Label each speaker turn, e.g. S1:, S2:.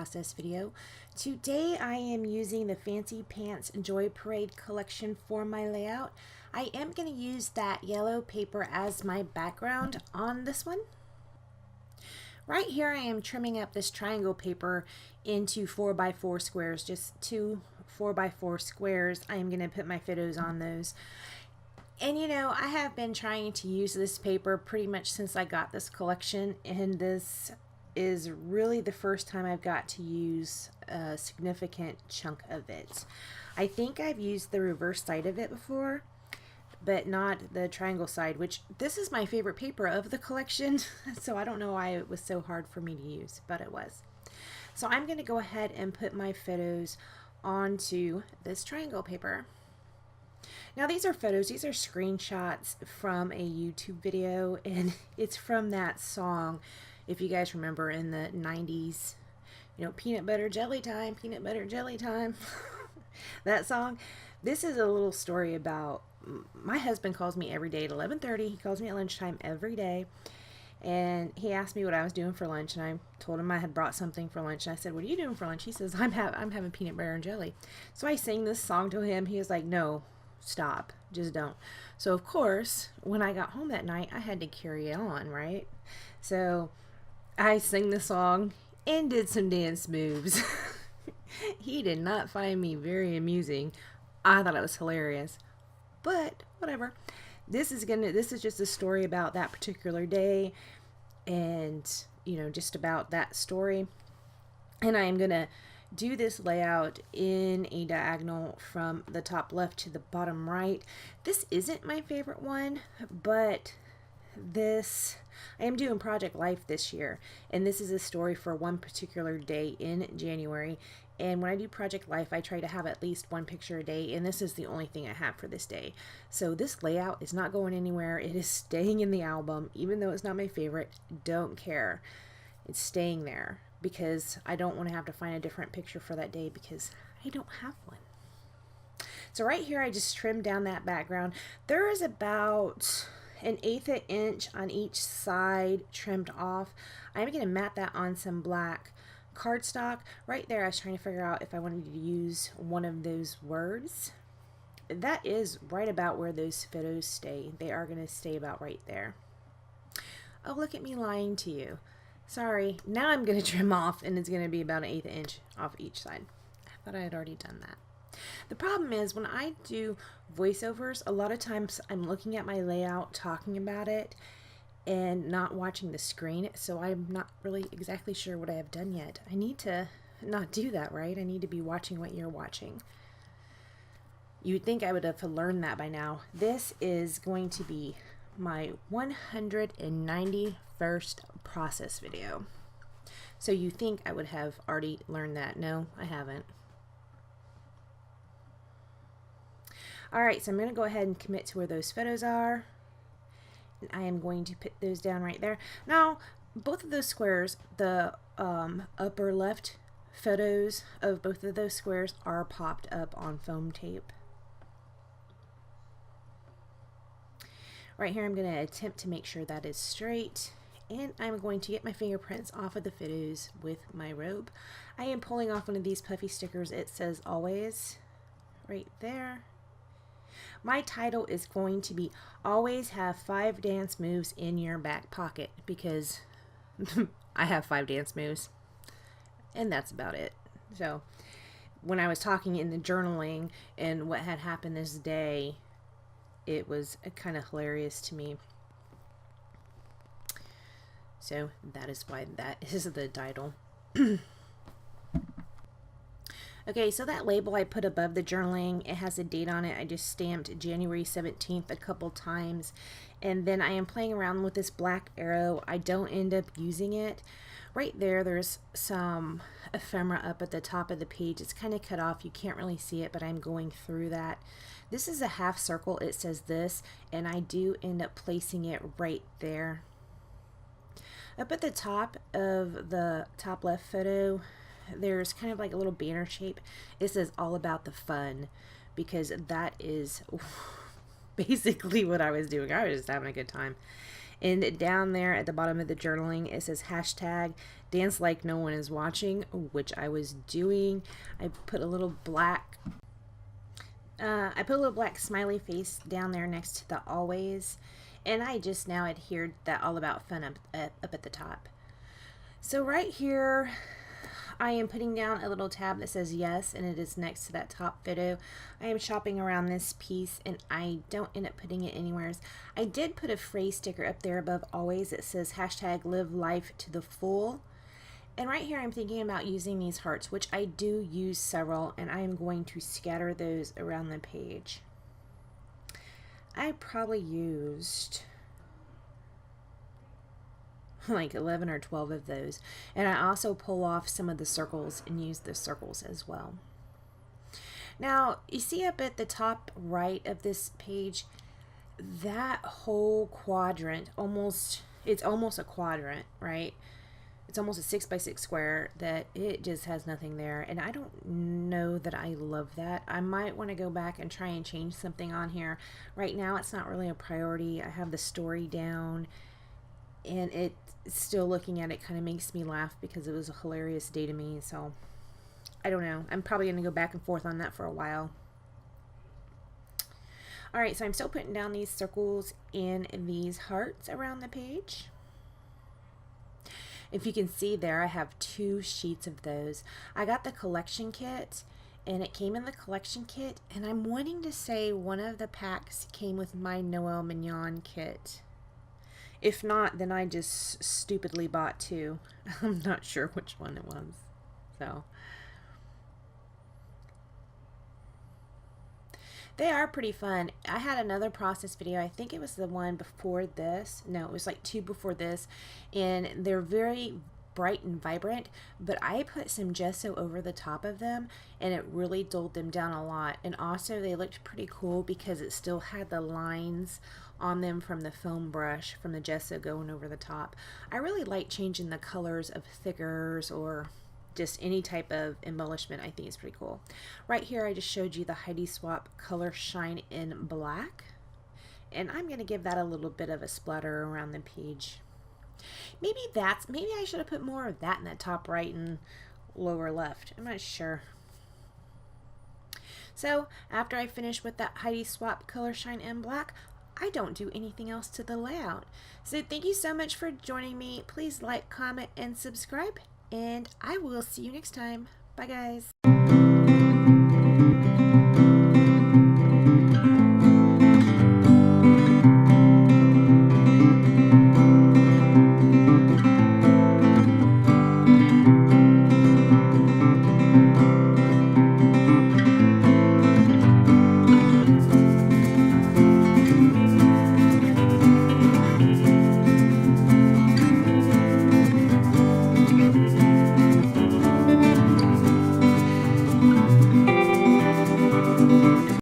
S1: process video. Today I am using the Fancy Pants Joy Parade collection for my layout. I am going to use that yellow paper as my background on this one. Right here I am trimming up this triangle paper into 4x4 squares, just two 4x4 squares. I am going to put my photos on those. And you know, I have been trying to use this paper pretty much since I got this collection, and this is really the first time I've got to use a significant chunk of it. I think I've used the reverse side of it before, but not the triangle side, which this is my favorite paper of the collection, so I don't know why it was so hard for me to use, but it was. So I'm going to go ahead and put my photos onto this triangle paper. Now these are photos, these are screenshots from a YouTube video, and it's from that song, if you guys remember, in the 90s, you know, peanut butter jelly time, peanut butter jelly time, that song. This is a little story about, my husband calls me every day at 11:30, he calls me at lunchtime every day, and he asked me what I was doing for lunch, and I told him I had brought something for lunch, and I said, what are you doing for lunch? He says, I'm having peanut butter and jelly. So I sing this song to him. He was like, no, stop, just don't. So of course, when I got home that night, I had to carry it on, right? So I sang the song and did some dance moves. He did not find me very amusing. I thought it was hilarious, but whatever. This is just a story about that particular day, and you know, just about that story. And I am gonna do this layout in a diagonal from the top left to the bottom right. This isn't my favorite one, but this, I am doing Project Life this year, and this is a story for one particular day in January. And when I do Project Life, I try to have at least one picture a day, and this is the only thing I have for this day. So this layout is not going anywhere. It is staying in the album, even though it's not my favorite. Don't care. It's staying there because I don't want to have to find a different picture for that day because I don't have one. So right here, I just trimmed down that background. There is about 1/8 inch on each side trimmed off. I'm going to mat that on some black cardstock. Right there, I was trying to figure out if I wanted to use one of those words. That is right about where those photos stay. They are going to stay about right there. Oh, look at me lying to you. Sorry. Now I'm going to trim off, and it's going to be about 1/8 inch off each side. I thought I had already done that. The problem is when I do voiceovers, a lot of times I'm looking at my layout, talking about it, and not watching the screen, so I'm not really exactly sure what I have done yet. I need to not do that, right? I need to be watching what you're watching. You'd think I would have learned that by now. This is going to be my 191st process video. So you think I would have already learned that. No, I haven't. Alright, so I'm going to go ahead and commit to where those photos are. And I am going to put those down right there. Now, both of those squares, the upper left photos of both of those squares are popped up on foam tape. Right here, I'm going to attempt to make sure that is straight. And I'm going to get my fingerprints off of the photos with my robe. I am pulling off one of these puffy stickers. It says always right there. My title is going to be always have 5 dance moves in your back pocket, because I have 5 dance moves and that's about it. So when I was talking in the journaling and what had happened this day, it was kind of hilarious to me. So that is why that is the title. Okay, so that label I put above the journaling, it has a date on it. I just stamped January 17th a couple times. And then I am playing around with this black arrow. I don't end up using it. Right there, there's some ephemera up at the top of the page. It's kind of cut off. You can't really see it, but I'm going through that. This is a half circle. It says this, and I do end up placing it right there. Up at the top of the top left photo, there's kind of like a little banner shape. It says all about the fun, because that is basically what I was doing. I was just having a good time. And down there at the bottom of the journaling, it says hashtag dance like no one is watching, which I was doing. I put a little black smiley face down there next to the always, and I just now adhered that all about fun up at the top. So right here, I am putting down a little tab that says yes, and it is next to that top photo. I am shopping around this piece, and I don't end up putting it anywhere. I did put a phrase sticker up there above always that says hashtag live life to the full. And right here I'm thinking about using these hearts, which I do use several, and I am going to scatter those around the page. I probably used like 11 or 12 of those, and I also pull off some of the circles and use the circles as well. Now you see up at the top right of this page, that whole quadrant, it's almost a quadrant, right? It's almost a 6x6 square that it just has nothing there, and I don't know that I love that. I might want to go back and try and change something on here. Right now it's not really a priority. I have the story down, and it's still, looking at it kind of makes me laugh because it was a hilarious day to me. So I don't know, I'm probably going to go back and forth on that for a while. Alright, so I'm still putting down these circles and these hearts around the page. If you can see there, I have 2 sheets of those. I got the collection kit, and it came in the collection kit, and I'm wanting to say one of the packs came with my Noel Mignon kit. If not, then I just stupidly bought 2. I'm not sure which one it was. So they are pretty fun. I had another process video. I think it was the one before this. No, it was like 2 before this. And they're very bright and vibrant, but I put some gesso over the top of them, and it really dulled them down a lot. And also they looked pretty cool because it still had the lines on them from the foam brush from the gesso going over the top. I really like changing the colors of thickers or just any type of embellishment. I think it's pretty cool. Right here I just showed you the Heidi Swap Color Shine in Black, and I'm going to give that a little bit of a splatter around the page. Maybe I should have put more of that in the top right and lower left. I'm not sure. So after I finish with that Heidi Swap Color Shine in Black, I don't do anything else to the layout. So thank you so much for joining me. Please like, comment, and subscribe, and I will see you next time. Bye guys.